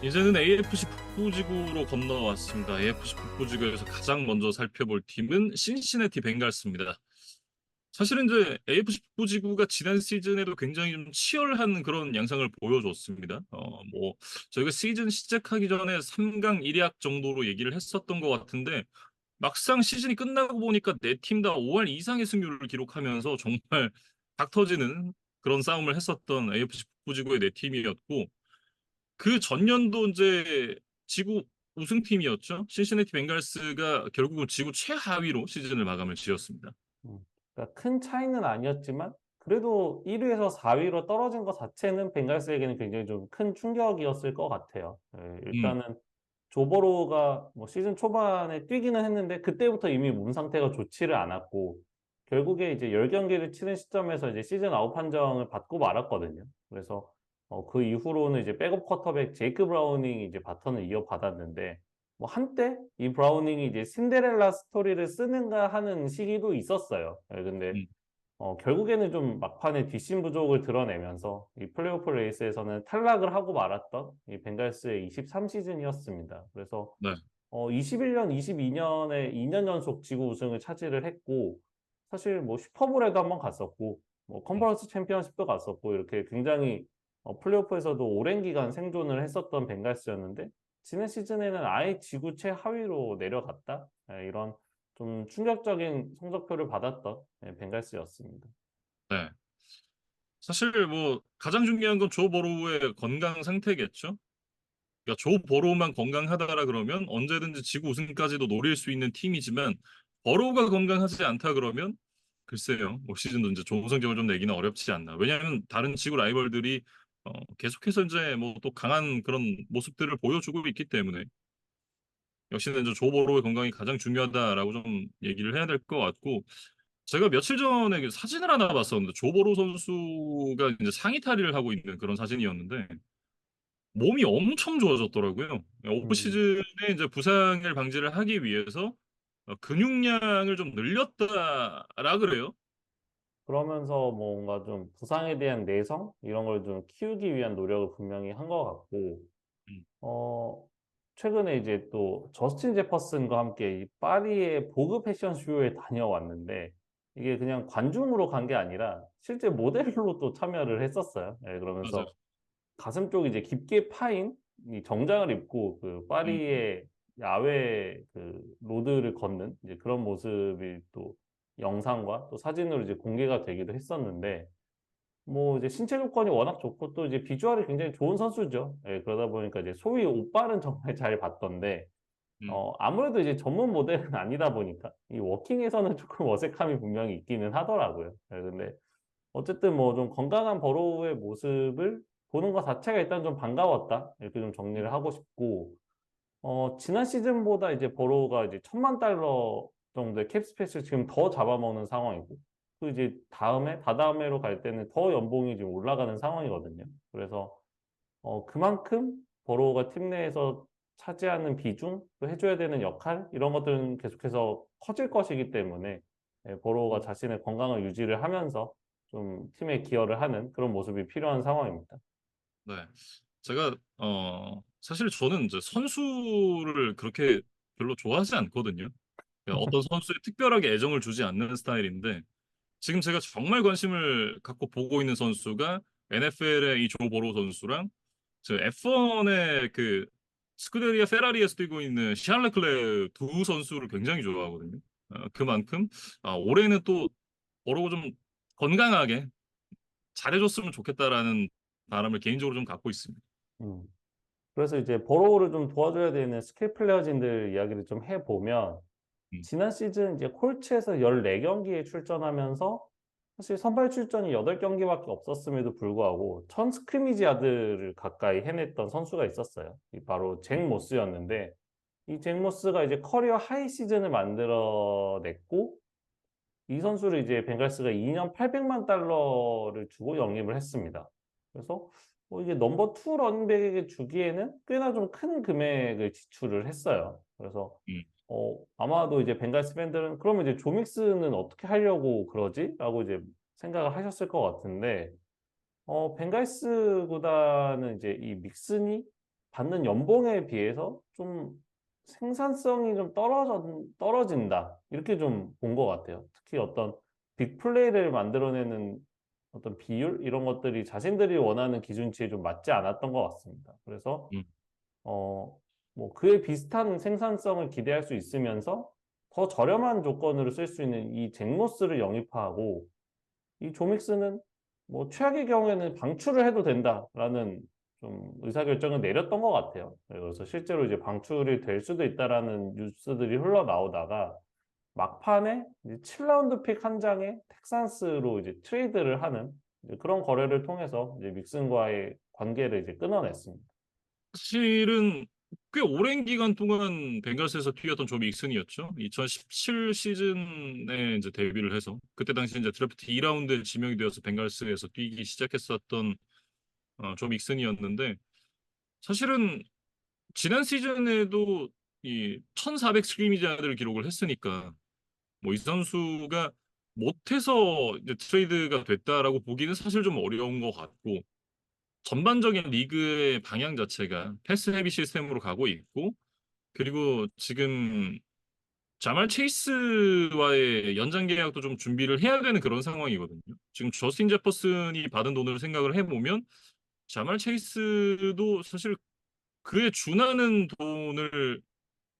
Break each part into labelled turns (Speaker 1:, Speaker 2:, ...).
Speaker 1: 이제는 AFC 북부지구로 건너왔습니다. AFC 북부지구에서 가장 먼저 살펴볼 팀은 신시내티 벵갈스입니다. 사실은 이제 AFC 북부지구가 지난 시즌에도 굉장히 좀 치열한 그런 양상을 보여줬습니다. 저희가 시즌 시작하기 전에 3강 1약 정도로 얘기를 했었던 것 같은데 막상 시즌이 끝나고 보니까 네 팀 다 5할 이상의 승률을 기록하면서 정말 박 터지는 그런 싸움을 했었던 AFC 북부지구의 네 팀이었고 그 전년도 이제 지구 우승팀이었죠. 신시내티 벵갈스가 결국은 지구 최하위로 시즌을 마감을 지었습니다.
Speaker 2: 음. 그러니까 큰 차이는 아니었지만 그래도 1위에서 4위로 떨어진 것 자체는 벵갈스에게는 굉장히 좀 큰 충격이었을 것 같아요. 예,
Speaker 1: 음,
Speaker 2: 일단은 조버로가 뭐 시즌 초반에 뛰기는 했는데 그때부터 이미 몸 상태가 좋지를 않았고 결국에 이제 10경기를 치는 시점에서 이제 시즌 아웃 판정을 받고 말았거든요. 그래서 그 이후로는 이제 백업 쿼터백 제이크 브라우닝이 이제 바ton을 이어받았는데 뭐 한때 이 브라우닝이 이제 신데렐라 스토리를 쓰는가 하는 시기도 있었어요. 예, 근데
Speaker 1: 음,
Speaker 2: 결국에는 좀 막판에 뒷심 부족을 드러내면서 이 플레이오프 레이스에서는 탈락을 하고 말았던 이 벵갈스의 23시즌이었습니다. 그래서
Speaker 1: 네.
Speaker 2: 21년, 22년에 2년 연속 지구 우승을 차지를 했고 사실 뭐 슈퍼볼에도 한번 갔었고 뭐
Speaker 1: 음,
Speaker 2: 컨퍼런스 챔피언십도 갔었고 이렇게 굉장히 플레이오프에서도 오랜 기간 생존을 했었던 벵갈스였는데 지난 시즌에는 아예 지구 최하위로 내려갔다. 이런 좀 충격적인 성적표를 받았던 벵갈스였습니다.
Speaker 1: 네. 사실 뭐 가장 중요한 건 조 보로우의 건강 상태겠죠. 그러니까 조 보로우만 건강하다라 그러면 언제든지 지구 우승까지도 노릴 수 있는 팀이지만 보로우가 건강하지 않다 그러면 글쎄요. 올 시즌도 이제 좋은 성적을 좀 내기는 어렵지 않나. 왜냐하면 다른 지구 라이벌들이 계속해서 이제 뭐 또 강한 그런 모습들을 보여주고 있기 때문에 역시나 이제 조 보로의 건강이 가장 중요하다라고 좀 얘기를 해야 될 것 같고 제가 며칠 전에 그 사진을 하나 봤었는데 조 보로 선수가 이제 상의 탈의를 하고 있는 그런 사진이었는데 몸이 엄청 좋아졌더라고요. 오프
Speaker 2: 음,
Speaker 1: 시즌에 이제 부상을 방지를 하기 위해서 근육량을 좀 늘렸다라 그래요.
Speaker 2: 그러면서 뭔가 좀 부상에 대한 내성 이런 걸 좀 키우기 위한 노력을 분명히 한 것 같고
Speaker 1: 음,
Speaker 2: 어, 최근에 이제 또 저스틴 제퍼슨과 함께 이 파리의 보그 패션 쇼에 다녀왔는데 이게 그냥 관중으로 간 게 아니라 실제 모델로 또 참여를 했었어요. 예,
Speaker 1: 맞아요.
Speaker 2: 그러면서 가슴 쪽 이제 깊게 파인 이 정장을 입고 그
Speaker 1: 음,
Speaker 2: 파리의 야외 그 로드를 걷는 이제 그런 모습이 또 영상과 또 사진으로 이제 공개가 되기도 했었는데 뭐 이제 신체 조건이 워낙 좋고 또 이제 비주얼이 굉장히 좋은 선수죠. 예, 그러다 보니까 이제 소위 오빠는 정말 잘 받던데
Speaker 1: 음,
Speaker 2: 아무래도 이제 전문 모델은 아니다 보니까 이 워킹에서는 조금 어색함이 분명히 있기는 하더라고요. 예, 근데 어쨌든 뭐 좀 건강한 버로우의 모습을 보는 것 자체가 일단 좀 반가웠다. 이렇게 좀 정리를 하고 싶고 지난 시즌보다 이제 버로우가 이제 1,000만 달러 정도의 캡스페이스를 지금 더 잡아먹는 상황이고, 또 이제 다음에, 다다음해로 갈 때는 더 연봉이 지금 올라가는 상황이거든요. 그래서, 그만큼 버로우가 팀 내에서 차지하는 비중, 또 해줘야 되는 역할, 이런 것들은 계속해서 커질 것이기 때문에, 버로우가
Speaker 1: 음.
Speaker 2: 자신의 건강을 유지를 하면서 좀 팀에 기여를 하는 그런 모습이 필요한 상황입니다.
Speaker 1: 네. 제가 사실 저는 이제 선수를 그렇게 별로 좋아하지 않거든요. 그러니까 어떤 선수에 특별하게 애정을 주지 않는 스타일인데 지금 제가 정말 관심을 갖고 보고 있는 선수가 NFL의 이 조 보로 선수랑 저 F1의 그 스쿠데리아 페라리에서 뛰고 있는 샤를 르클레르 두 선수를 굉장히 좋아하거든요. 그만큼 올해는 또 보로가 좀 건강하게 잘해줬으면 좋겠다라는 바람을 개인적으로 좀 갖고 있습니다.
Speaker 2: 음. 그래서 이제 버로우를 좀 도와줘야 되는 스킬 플레이어진들 이야기를 좀 해보면,
Speaker 1: 음,
Speaker 2: 지난 시즌 이제 콜츠에서 14경기에 출전하면서 사실 선발 출전이 8경기밖에 없었음에도 불구하고 1000 스크리미지 야드를 가까이 해냈던 선수가 있었어요. 이 바로 잭 모스였는데 이 잭 모스가 이제 커리어 하이 시즌을 만들어냈고 이 선수를 이제 벵갈스가 2년 800만 달러를 주고 영입을 했습니다. 그래서 이게 넘버 투 런백에게 주기에는 꽤나 좀 큰 금액을 지출을 했어요. 그래서
Speaker 1: 음,
Speaker 2: 아마도 이제 벵갈스 팬들은 그러면 이제 조믹스는 어떻게 하려고 그러지? 라고 이제 생각을 하셨을 것 같은데 벵갈스 구단은 이제 이 믹슨이 받는 연봉에 비해서 좀 생산성이 좀 떨어진다. 이렇게 좀 본 것 같아요. 특히 어떤 빅플레이를 만들어내는 어떤 비율 이런 것들이 자신들이 원하는 기준치에 좀 맞지 않았던 것 같습니다. 그래서
Speaker 1: 음.
Speaker 2: 어, 뭐 그에 비슷한 생산성을 기대할 수 있으면서 더 저렴한 조건으로 쓸 수 있는 이 잭모스를 영입하고 이 조믹스는 뭐 최악의 경우에는 방출을 해도 된다라는 좀 의사결정을 내렸던 것 같아요. 그래서 실제로 이제 방출이 될 수도 있다라는 뉴스들이 흘러나오다가 막판에 이제 7라운드 픽 한 장에 텍산스로 이제 트레이드를 하는 이제 그런 거래를 통해서 이제 믹슨과의 관계를 이제 끊어냈습니다.
Speaker 1: 사실은 꽤 오랜 기간 동안 벵갈스에서 뛰었던 조 믹슨이었죠. 2017 시즌에 이제 데뷔를 해서 그때 당시 이제 드래프트 2라운드에 지명이 되어서 벵갈스에서 뛰기 시작했었던 조 믹슨이었는데 사실은 지난 시즌에도 이 1,400 스크리미지를 기록을 했으니까 뭐 이 선수가 못해서 이제 트레이드가 됐다라고 보기는 사실 좀 어려운 것 같고 전반적인 리그의 방향 자체가 패스 헤비 시스템으로 가고 있고 그리고 지금 자말 체이스와의 연장 계약도 좀 준비를 해야 되는 그런 상황이거든요. 지금 저스틴 제퍼슨이 받은 돈을 생각을 해보면 자말 체이스도 사실 그에 준하는 돈을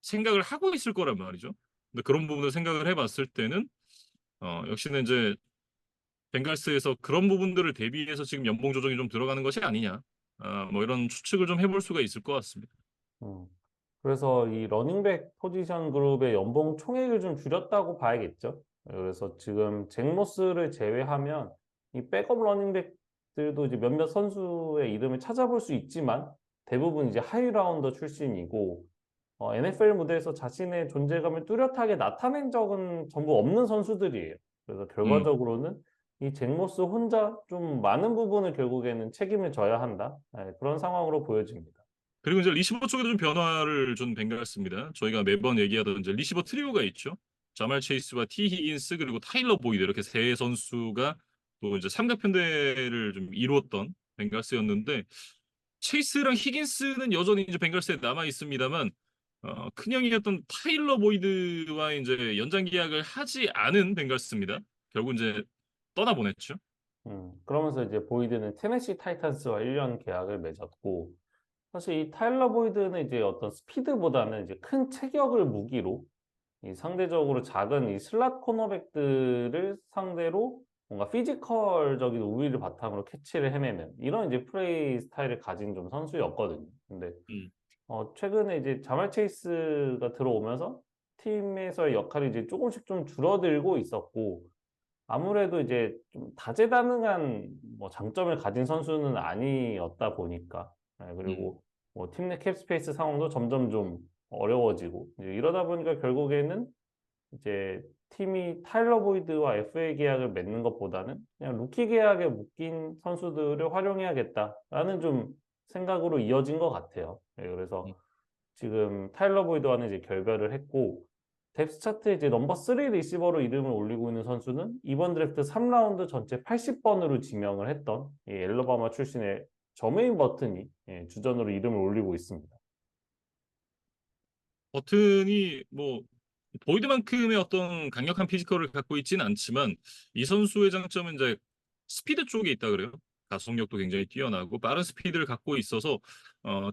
Speaker 1: 생각을 하고 있을 거란 말이죠. 근데 그런 부분을 생각을 해봤을 때는 역시나 이제 벵갈스에서 그런 부분들을 대비해서 지금 연봉 조정이 좀 들어가는 것이 아니냐. 뭐 이런 추측을 좀 해볼 수가 있을 것 같습니다.
Speaker 2: 음. 그래서 이 러닝백 포지션 그룹의 연봉 총액을 좀 줄였다고 봐야겠죠. 그래서 지금 잭모스를 제외하면 이 백업 러닝백들도 이제 몇몇 선수의 이름을 찾아볼 수 있지만 대부분 이제 하이 라운더 출신이고 NFL 무대에서 자신의 존재감을 뚜렷하게 나타낸 적은 전부 없는 선수들이에요. 그래서
Speaker 1: 음.
Speaker 2: 결과적으로는 이 잭모스 혼자 좀 많은 부분을 결국에는 책임을 져야 한다. 네, 그런 상황으로 보여집니다.
Speaker 1: 그리고 이제 리시버 쪽에도 좀 변화를 좀 뱅갈했습니다. 저희가 매번 얘기하던 이제 리시버 트리오가 있죠. 자말 체이스와 티 히긴스 그리고 타일러 보이드 이렇게 세 선수가 또 이제 삼각편대를 좀 이루었던 벵갈스였는데 체이스랑 히긴스는 여전히 이제 벵갈스에 남아 있습니다만 큰형이었던 타일러 보이드와 이제 연장 계약을 하지 않은 벵갈스입니다. 결국 이제 떠나보냈죠.
Speaker 2: 그러면서 이제 보이드는 테네시 타이탄스와 1년 계약을 맺었고, 사실 이 타일러 보이드는 이제 어떤 스피드보다는 이제 큰 체격을 무기로 이 상대적으로 작은 이 슬롯 코너백들을 상대로 뭔가 피지컬적인 우위를 바탕으로 캐치를 해내는 이런 이제 플레이 스타일을 가진 좀 선수였거든요. 근데
Speaker 1: 음.
Speaker 2: 최근에 이제 자말 체이스가 들어오면서 팀에서의 역할이 이제 조금씩 좀 줄어들고 있었고, 아무래도 이제 좀 다재다능한 뭐 장점을 가진 선수는 아니었다 보니까
Speaker 1: 음.
Speaker 2: 그리고 뭐 팀 내 캡스페이스 상황도 점점 좀 어려워지고 이제 이러다 보니까 결국에는 이제 팀이 타일러 보이드와 FA 계약을 맺는 것보다는 그냥 루키 계약에 묶인 선수들을 활용해야겠다라는 좀 생각으로 이어진 것 같아요. 그래서
Speaker 1: 음.
Speaker 2: 지금 타일러 보이드와는 이제 결별을 했고 뎁스 차트에 이제 넘버 3 리시버로 이름을 올리고 있는 선수는 이번 드래프트 3라운드 전체 80번으로 지명을 했던 이 엘러바마 출신의 저메인 버튼이 주전으로 이름을 올리고 있습니다.
Speaker 1: 버튼이 뭐 보이드만큼의 어떤 강력한 피지컬을 갖고 있지는 않지만 이 선수의 장점은 이제 스피드 쪽에 있다 그래요. 가속력도 굉장히 뛰어나고 빠른 스피드를 갖고 있어서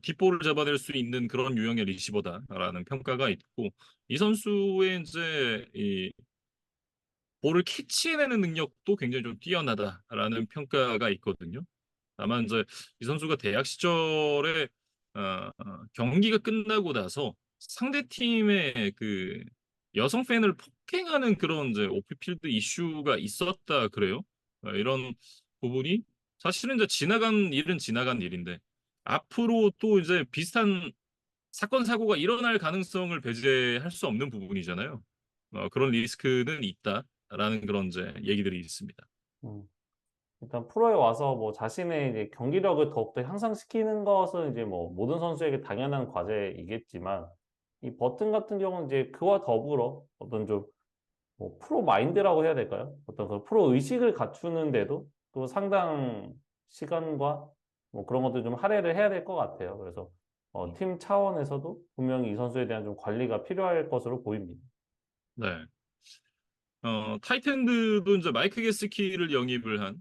Speaker 1: 뒷볼을 잡아낼 수 있는 그런 유형의 리시버다라는 평가가 있고 이 선수의 이제 이 볼을 캐치해내는 능력도 굉장히 좀 뛰어나다라는 평가가 있거든요. 다만 이제 이 선수가 대학 시절에 경기가 끝나고 나서 상대 팀의 그 여성 팬을 폭행하는 그런 이제 오프필드 이슈가 있었다 그래요. 이런 부분이 사실은 이제 지나간 일은 지나간 일인데 앞으로 또 이제 비슷한 사건 사고가 일어날 가능성을 배제할 수 없는 부분이잖아요. 그런 리스크는 있다라는 그런 이제 얘기들이 있습니다.
Speaker 2: 음. 일단 프로에 와서 뭐 자신의 이제 경기력을 더욱더 향상시키는 것은 이제 뭐 모든 선수에게 당연한 과제이겠지만 이 버튼 같은 경우는 이제 그와 더불어 어떤 좀 뭐 프로 마인드라고 해야 될까요? 어떤 그 프로 의식을 갖추는데도 또 상당 시간과 뭐 그런 것들 좀 할애를 해야 될 것 같아요. 그래서
Speaker 1: 음.
Speaker 2: 팀 차원에서도 분명히 이 선수에 대한 좀 관리가 필요할 것으로 보입니다.
Speaker 1: 네. 타이텐드도 이제 마이크 게스키를 영입을 한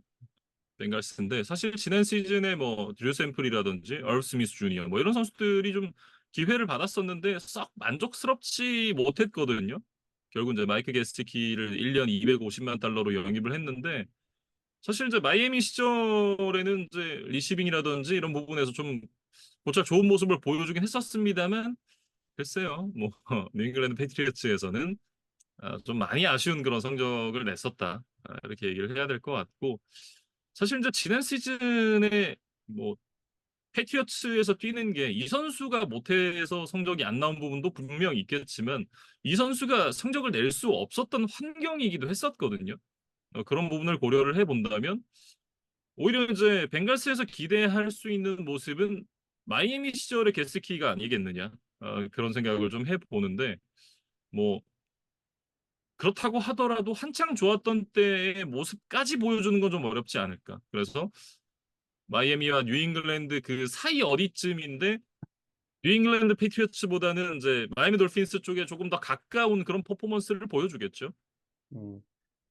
Speaker 1: 벵갈스인데 사실 지난 시즌에 뭐 드류 샘플이라든지 얼 스미스 주니어 뭐 이런 선수들이 좀 기회를 받았었는데 썩 만족스럽지 못했거든요. 결국 이제 마이크 게스키를 1년 250만 달러로 영입을 했는데 사실 이제 마이애미 시절에는 이제 리시빙이라든지 이런 부분에서 좀 고작 좋은 모습을 보여주긴 했었습니다만 글쎄요. 뭐 뉴잉글랜드 패트리어츠에서는 좀 많이 아쉬운 그런 성적을 냈었다. 이렇게 얘기를 해야 될 것 같고 사실 이제 지난 시즌에 뭐 패트리어츠에서 뛰는 게 이 선수가 못해서 성적이 안 나온 부분도 분명 있겠지만 이 선수가 성적을 낼 수 없었던 환경이기도 했었거든요. 그런 부분을 고려를 해본다면 오히려 이제 벵갈스에서 기대할 수 있는 모습은 마이애미 시절의 게스키가 아니겠느냐 그런 생각을 좀 해보는데 뭐 그렇다고 하더라도 한창 좋았던 때의 모습까지 보여주는 건 좀 어렵지 않을까. 그래서 마이애미와 뉴잉글랜드 그 사이 어디쯤인데 뉴잉글랜드 페이트리어츠보다는 이제 마이애미 돌핀스 쪽에 조금 더 가까운 그런 퍼포먼스를 보여주겠죠.
Speaker 2: 음,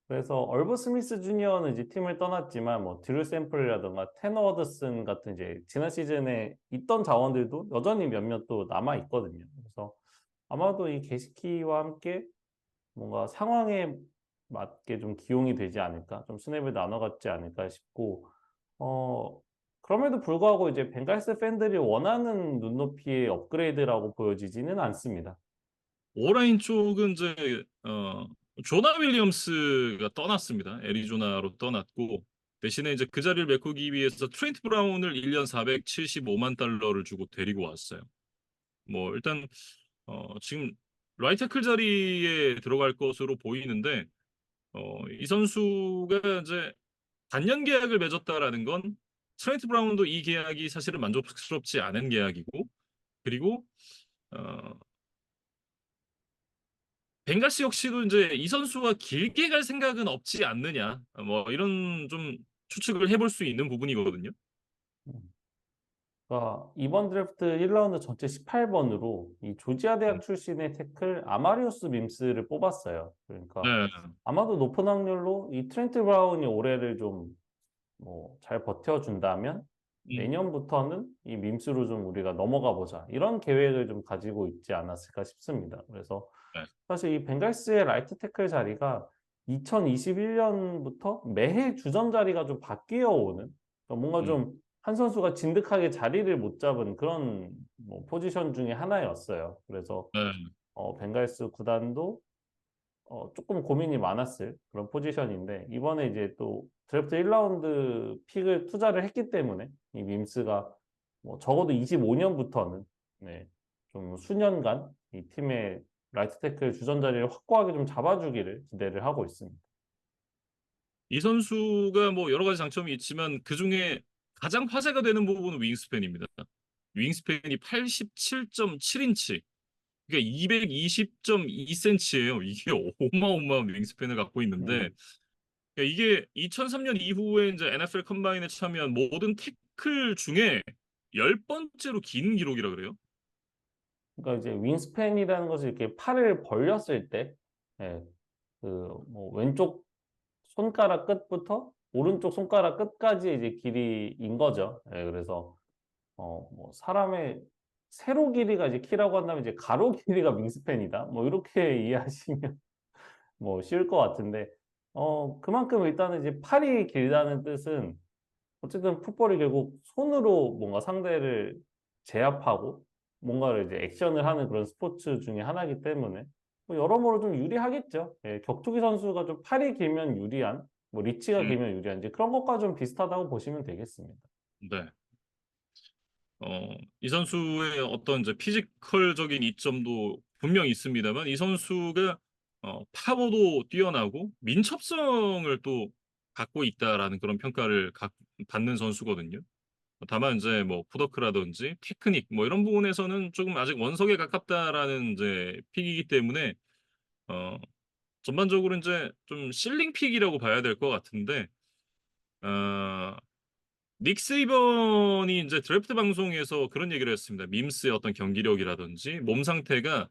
Speaker 2: 그래서 얼브 스미스 주니어는 이제 팀을 떠났지만 뭐 드류 샘플이라든가 테너 워드슨 같은 이제 지난 시즌에 있던 자원들도 여전히 몇몇 또 남아 있거든요. 그래서 아마도 이 게시키와 함께 뭔가 상황에 맞게 좀 기용이 되지 않을까, 좀 스냅을 나눠 갖지 않을까 싶고, 어, 그럼에도 불구하고 이제 벵갈스 팬들이 원하는 눈높이의 업그레이드라고 보여지지는 않습니다.
Speaker 1: 오라인 쪽은 이제 조나 윌리엄스가 떠났습니다. 애리조나로 떠났고 대신에 이제 그 자리를 메꾸기 위해서 트렌트 브라운을 1년 475만 달러를 주고 데리고 왔어요. 뭐 일단 지금 라이트 태클 자리에 들어갈 것으로 보이는데 이 선수가 이제 단년 계약을 맺었다라는 건 트렌트 브라운도 이 계약이 사실은 만족스럽지 않은 계약이고 그리고 어, 벵갈스 역시도 이제 이 선수가 길게 갈 생각은 없지 않느냐 뭐 이런 좀 추측을 해볼 수 있는 부분이거든요.
Speaker 2: 그러니까 이번 드래프트 1라운드 전체 18번으로 이 조지아 대학
Speaker 1: 음,
Speaker 2: 출신의 태클 아마리우스 밈스를 뽑았어요. 그러니까
Speaker 1: 네,
Speaker 2: 아마도 높은 확률로 이 트렌트 브라운이 올해를 좀 뭐 잘 버텨준다면
Speaker 1: 음,
Speaker 2: 내년부터는 이 밈스로 좀 우리가 넘어가 보자. 이런 계획을 좀 가지고 있지 않았을까 싶습니다. 그래서
Speaker 1: 네,
Speaker 2: 사실 이 벵갈스의 라이트 태클 자리가 2021년부터 매해 주전 자리가 좀 바뀌어 오는 그러니까 뭔가
Speaker 1: 음,
Speaker 2: 좀 한 선수가 진득하게 자리를 못 잡은 그런 뭐 포지션 중에 하나였어요. 그래서
Speaker 1: 네.
Speaker 2: 벵갈스 구단도 조금 고민이 많았을 그런 포지션인데 이번에 이제 또 드래프트 1라운드 픽을 투자를 했기 때문에 이 밈스가 뭐 적어도 25년부터는 네, 좀 수년간 이 팀의 라이트 태클 주전 자리를 확고하게 좀 잡아주기를 기대를 하고 있습니다.
Speaker 1: 이 선수가 뭐 여러 가지 장점이 있지만 그 중에 가장 화제가 되는 부분은 윙스팬입니다. 윙스팬이 87.7인치, 그러니까 220.2cm예요. 이게 어마어마한 윙스팬을 갖고 있는데
Speaker 2: 음,
Speaker 1: 그러니까 이게 2003년 이후에 이제 NFL 컴바인에 참여한 모든 태클 중에 10번째로 긴 기록이라 그래요.
Speaker 2: 그러니까 이제 윙스팬이라는 것을 이렇게 팔을 벌렸을 때, 예, 그뭐 왼쪽 손가락 끝부터 오른쪽 손가락 끝까지 이제 길이인 거죠. 예, 그래서 뭐 사람의 세로 길이가 이제 키라고 한다면 이제 가로 길이가 윙스팬이다. 뭐 이렇게 이해하시면 뭐 쉬울 것 같은데, 그만큼 일단은 이제 팔이 길다는 뜻은 어쨌든 풋볼이 결국 손으로 뭔가 상대를 제압하고 뭔가를 이제 액션을 하는 그런 스포츠 중에 하나이기 때문에 뭐 여러모로 좀 유리하겠죠. 예, 격투기 선수가 좀 팔이 길면 유리한, 뭐 리치가
Speaker 1: 음,
Speaker 2: 길면 유리한 이제 그런 것과 좀 비슷하다고 보시면 되겠습니다.
Speaker 1: 네. 이 선수의 어떤 이제 피지컬적인 이점도 분명 있습니다만 이 선수가 파워도 뛰어나고 민첩성을 또 갖고 있다라는 그런 평가를 받는 선수거든요. 다만 이제 뭐 푸더크라든지 테크닉 뭐 이런 부분에서는 조금 아직 원석에 가깝다라는 이제 픽이기 때문에 어, 전반적으로 이제 좀 실링 픽이라고 봐야 될 것 같은데 어, 닉 세이번이 이제 드래프트 방송에서 그런 얘기를 했습니다. 밈스의 어떤 경기력이라든지 몸 상태가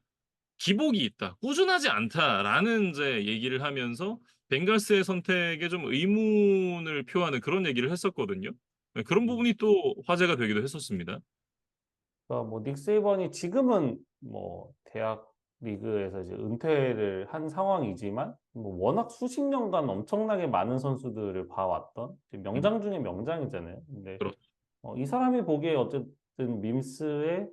Speaker 1: 기복이 있다, 꾸준하지 않다라는 이제 얘기를 하면서 벵갈스의 선택에 좀 의문을 표하는 그런 얘기를 했었거든요. 네, 그런
Speaker 2: 음.
Speaker 1: 부분이 또 화제가 되기도 했었습니다.
Speaker 2: 그러니까 뭐 닉 세이번이 지금은 뭐 대학 리그에서 이제 은퇴를 한 상황이지만 뭐 워낙 수십 년간 엄청나게 많은 선수들을 봐왔던 이제
Speaker 1: 음,
Speaker 2: 명장 중에 명장이잖아요. 근데
Speaker 1: 그렇,
Speaker 2: 이 사람이 보기에 어쨌든 밈스의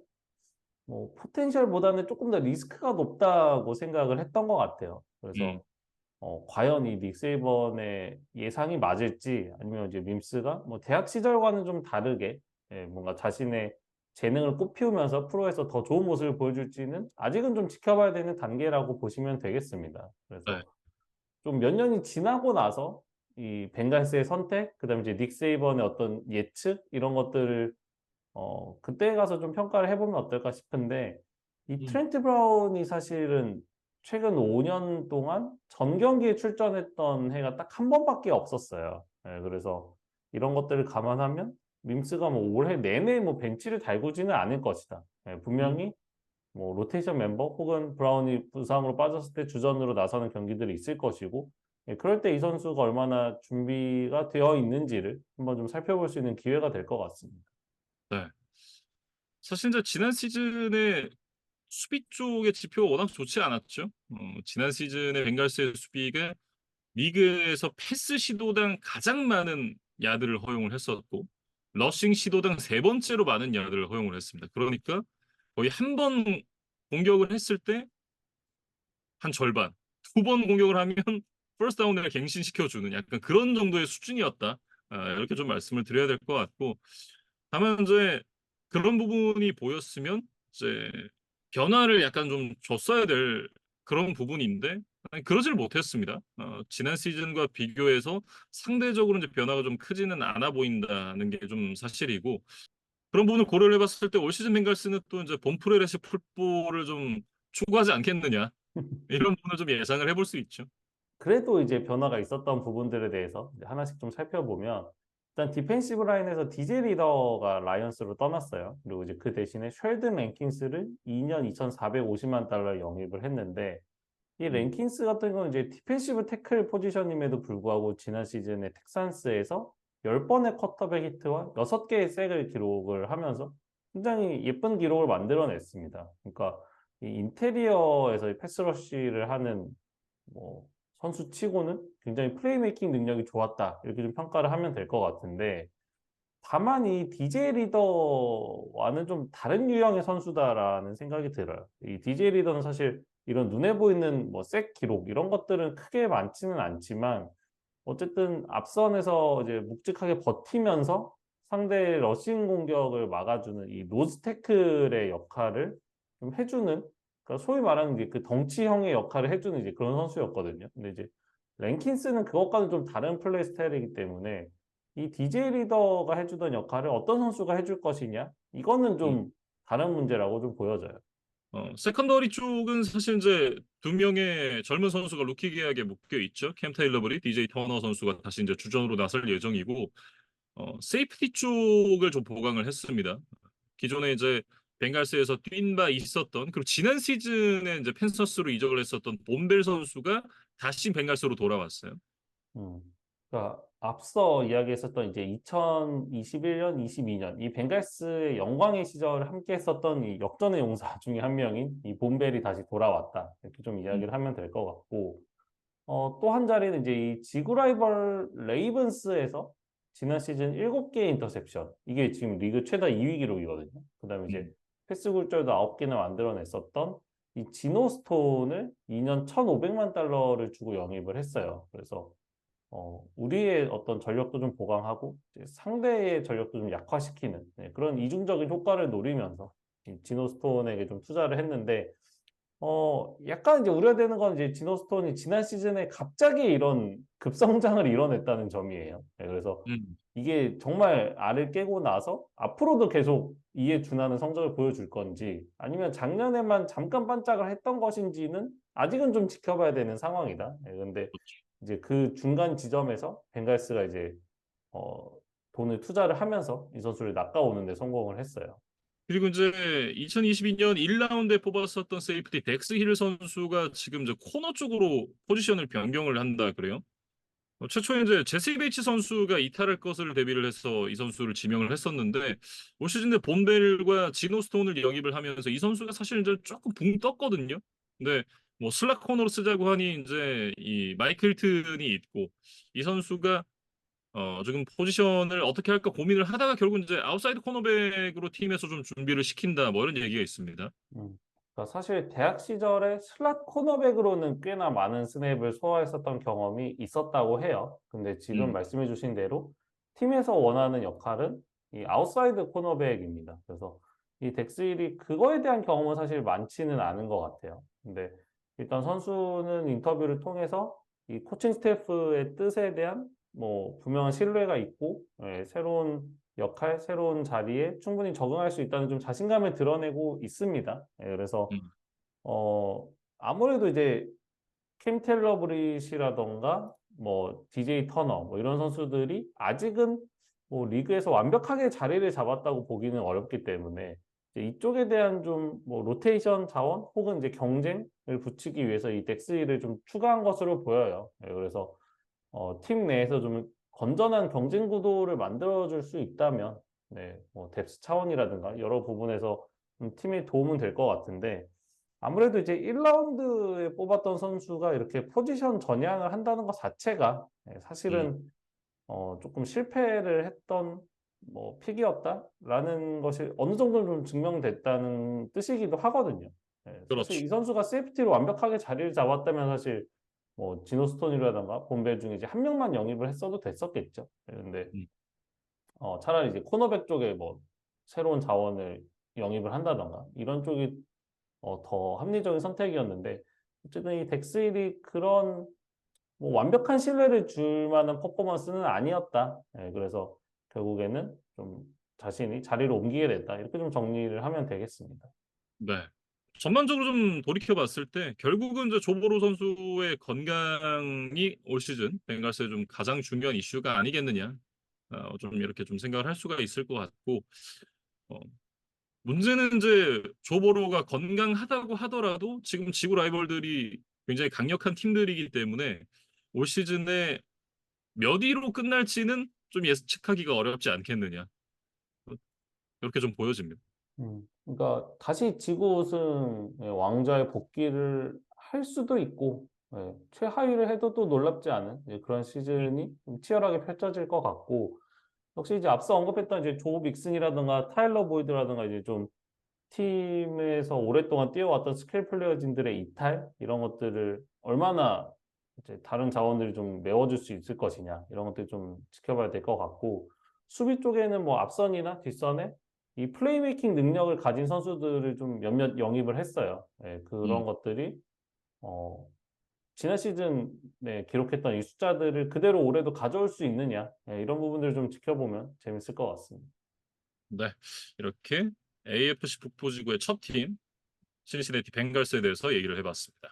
Speaker 2: 뭐 포텐셜보다는 조금 더 리스크가 높다고 생각을 했던 것 같아요.
Speaker 1: 음,
Speaker 2: 그래서 과연 이 닉 세이번의 예상이 맞을지 아니면 이제 밈스가 뭐 대학 시절과는 좀 다르게 예, 뭔가 자신의 재능을 꽃피우면서 프로에서 더 좋은 모습을 보여줄지는 아직은 좀 지켜봐야 되는 단계라고 보시면 되겠습니다.
Speaker 1: 네,
Speaker 2: 그래서 좀 몇 년이 지나고 나서 이 벵갈스의 선택, 그다음에 이제 닉 세이번의 어떤 예측 이런 것들을 그때 가서 좀 평가를 해보면 어떨까 싶은데, 이
Speaker 1: 음,
Speaker 2: 트렌트 브라운이 사실은 최근 5년 동안 전 경기에 출전했던 해가 딱 한 번밖에 없었어요. 예, 그래서 이런 것들을 감안하면 밈스가 뭐 올해 내내 뭐 벤치를 달구지는 않을 것이다. 예,
Speaker 1: 음,
Speaker 2: 분명히 뭐 로테이션 멤버 혹은 브라운이 부상으로 빠졌을 때 주전으로 나서는 경기들이 있을 것이고, 예, 그럴 때 이 선수가 얼마나 준비가 되어 있는지를 한번 좀 살펴볼 수 있는 기회가 될 것 같습니다.
Speaker 1: 네. 사실 이제 지난 시즌에 수비 쪽의 지표가 워낙 좋지 않았죠. 지난 시즌에 벵갈스의 수비가 리그에서 패스 시도당 가장 많은 야드를 허용을 했었고, 러싱 시도당 세 번째로 많은 야드를 허용을 했습니다. 그러니까 거의 한 번 공격을 했을 때 한 절반, 두 번 공격을 하면 퍼스트 다운을 갱신시켜주는 약간 그런 정도의 수준이었다. 이렇게 좀 말씀을 드려야 될 것 같고, 다만 이제 그런 부분이 보였으면 이제 변화를 약간 좀 줬어야 될 그런 부분인데 아니, 그러질 못했습니다. 지난 시즌과 비교해서 상대적으로 이제 변화가 좀 크지는 않아 보인다는 게 좀 사실이고 그런 부분을 고려를 해봤을 때 올 시즌 벵갈스는 또 이제 본프레레스 풀볼을 좀 추구하지 않겠느냐 이런 부분을 좀 예상을 해볼 수 있죠.
Speaker 2: 그래도 이제 변화가 있었던 부분들에 대해서 이제 하나씩 좀 살펴보면, 일단 디펜시브 라인에서 DJ 리더가 라이언스로 떠났어요. 그리고 이제 그 대신에 쉘든 랭킨스를 2년 2,450만 달러 영입을 했는데, 이
Speaker 1: 음,
Speaker 2: 랭킨스 같은 경우는 이제 디펜시브 태클 포지션임에도 불구하고 지난 시즌에 텍산스에서 10번의 쿼터백 히트와 6개의 색을 기록을 하면서 굉장히 예쁜 기록을 만들어냈습니다. 그러니까 이 인테리어에서 이 패스러쉬를 하는 뭐 선수치고는 굉장히 플레이메이킹 능력이 좋았다. 이렇게 좀 평가를 하면 될 것 같은데, 다만 이 DJ 리더와는 좀 다른 유형의 선수다라는 생각이 들어요. 이 DJ 리더는 사실 이런 눈에 보이는 뭐 색 기록 이런 것들은 크게 많지는 않지만, 어쨌든 앞선에서 이제 묵직하게 버티면서 상대의 러싱 공격을 막아주는 이 노즈 태클의 역할을 좀 해주는, 그러니까 소위 말하는 이제 그 덩치형의 역할을 해주는 이제 그런 선수였거든요. 근데 이제 랭킨스는 그것과는 좀 다른 플레이 스타일이기 때문에 이 DJ 리더가 해주던 역할을 어떤 선수가 해줄 것이냐, 이거는
Speaker 1: 음.
Speaker 2: 좀 다른 문제라고 좀 보여져요.
Speaker 1: 세컨더리 쪽은 사실 이제 두 명의 젊은 선수가 루키 계약에 묶여 있죠. 캠 테일러 브리, DJ 터너 선수가 다시 이제 주전으로 나설 예정이고, 세이프티 쪽을 좀 보강을 했습니다. 기존에 이제 벵갈스에서 뛴 바 있었던 그리고 지난 시즌에 이제 펜서스로 이적을 했었던 본벨 선수가 다시 벵갈스로 돌아왔어요.
Speaker 2: 음. 그러니까 앞서 이야기했었던 이제 2021년, 22년 이 벵갈스의 영광의 시절을 함께 했었던 이 역전의 용사 중에 한 명인 이 본벨이 다시 돌아왔다. 이렇게 좀
Speaker 1: 음,
Speaker 2: 이야기를 하면 될 것 같고, 또 한 자리는 이제 이 지구 라이벌 레이븐스에서 지난 시즌 7개의 인터셉션. 이게 지금 리그 최다 2위 기록이거든요. 그다음에 이제
Speaker 1: 음,
Speaker 2: 패스 굴절도 9개나 만들어냈었던 이 지노 스톤을 2년 1,500만 달러를 주고 영입을 했어요. 그래서 우리의 어떤 전력도 좀 보강하고 이제 상대의 전력도 좀 약화시키는, 네, 그런 이중적인 효과를 노리면서 이 지노 스톤에게 좀 투자를 했는데, 약간 이제 우려되는 건 이제 지노 스톤이 지난 시즌에 갑자기 이런 급성장을 이뤄냈다는 점이에요. 네, 그래서
Speaker 1: 음,
Speaker 2: 이게 정말 알을 깨고 나서 앞으로도 계속 이에 준하는 성적을 보여줄 건지 아니면 작년에만 잠깐 반짝을 했던 것인지는 아직은 좀 지켜봐야 되는 상황이다. 네, 근데 이제 그 중간 지점에서 벵갈스가 이제 어, 돈을 투자를 하면서 이 선수를 낚아오는 데 성공을 했어요.
Speaker 1: 그리고 이제 2022년 1라운드에 뽑았었던 세이프티 덱스 힐 선수가 지금 이제 코너 쪽으로 포지션을 변경을 한다 그래요. 최초에 이제 제시 베이츠 선수가 이탈할 것을 대비를 해서 이 선수를 지명을 했었는데 올 시즌 때 본벨과 지노 스톤을 영입을 하면서 이 선수가 사실 이제 조금 붕 떴거든요. 근데 뭐 슬락 코너로 쓰자고 하니 이제 이 마이클 튼이 있고 이 선수가 지금 포지션을 어떻게 할까 고민을 하다가 결국 이제 아웃사이드 코너백으로 팀에서 좀 준비를 시킨다 뭐 이런 얘기가 있습니다.
Speaker 2: 그러니까 사실 대학 시절에 슬롯 코너백으로는 꽤나 많은 스냅을 소화했었던 경험이 있었다고 해요. 근데 지금
Speaker 1: 음,
Speaker 2: 말씀해 주신 대로 팀에서 원하는 역할은 이 아웃사이드 코너백입니다. 그래서 이 덱스일이 그거에 대한 경험은 사실 많지는 않은 것 같아요. 근데 일단 선수는 인터뷰를 통해서 이 코칭 스태프의 뜻에 대한 뭐 분명한 신뢰가 있고, 예, 새로운 역할, 새로운 자리에 충분히 적응할 수 있다는 좀 자신감을 드러내고 있습니다. 예, 그래서
Speaker 1: 음,
Speaker 2: 어 아무래도 이제 캠 텔러 브릿이라던가 뭐 DJ 터너 뭐 이런 선수들이 아직은 뭐 리그에서 완벽하게 자리를 잡았다고 보기는 어렵기 때문에 이제 이쪽에 대한 좀 뭐 로테이션 자원 혹은 이제 경쟁을 붙이기 위해서 이 덱스를 좀 추가한 것으로 보여요. 예, 그래서 팀 내에서 좀 건전한 경쟁 구도를 만들어줄 수 있다면, 네, 뭐 뎁스 차원이라든가 여러 부분에서 팀에 도움은 될 것 같은데, 아무래도 이제 1라운드에 뽑았던 선수가 이렇게 포지션 전향을 한다는 것 자체가 네,
Speaker 1: 음,
Speaker 2: 사실은 조금 실패를 했던 뭐 픽이었다라는 것이 어느 정도는 좀 증명됐다는 뜻이기도 하거든요. 네, 사실
Speaker 1: 그렇죠.
Speaker 2: 이 선수가 세이프티로 완벽하게 자리를 잡았다면 사실 뭐 지노 스톤이라든가 본벨 중에 이제 한 명만 영입을 했어도 됐었겠죠. 네, 근데
Speaker 1: 음,
Speaker 2: 차라리 이제 코너백 쪽에 뭐 새로운 자원을 영입을 한다던가 이런 쪽이 더 합리적인 선택이었는데 어쨌든 이 덱스일이 그런 뭐 완벽한 신뢰를 줄 만한 퍼포먼스는 아니었다. 예, 그래서 결국에는 좀 자신이 자리를 옮기게 됐다. 이렇게 좀 정리를 하면 되겠습니다.
Speaker 1: 네. 전반적으로 좀 돌이켜 봤을 때 결국은 이제 조보로 선수의 건강이 올 시즌 벵갈스의 좀 가장 중요한 이슈가 아니겠느냐. 좀 이렇게 좀 생각을 할 수가 있을 것 같고 어, 문제는 이제 조보로가 건강하다고 하더라도 지금 지구 라이벌들이 굉장히 강력한 팀들이기 때문에 올 시즌에 몇 위로 끝날지는 좀 예측하기가 어렵지 않겠느냐. 어, 이렇게 좀 보여집니다.
Speaker 2: 그러니까 다시 지구 우승 왕좌에 복귀를 할 수도 있고 최하위를 해도 또 놀랍지 않은 그런
Speaker 1: 음,
Speaker 2: 시즌이 좀 치열하게 펼쳐질 것 같고 역시 이제 앞서 언급했던 이제 조 믹슨이라든가 타일러 보이드라든가 이제 좀 팀에서 오랫동안 뛰어왔던 스킬 플레이어진들의 이탈 이런 것들을 얼마나 이제 다른 자원들이 좀 메워줄 수 있을 것이냐 이런 것들 좀 지켜봐야 될 것 같고 수비 쪽에는 뭐 앞선이나 뒷선에 이 플레이메이킹 능력을 가진 선수들을 좀 몇몇 영입을 했어요. 예, 그런
Speaker 1: 음.
Speaker 2: 것들이 어, 지난 시즌에 기록했던 이 숫자들을 그대로 올해도 가져올 수 있느냐 예, 이런 부분들을 좀 지켜보면 재밌을 것 같습니다.
Speaker 1: 네. 이렇게 AFC 북부지구의 첫 팀, 신시내티 벵갈스에 대해서 얘기를 해봤습니다.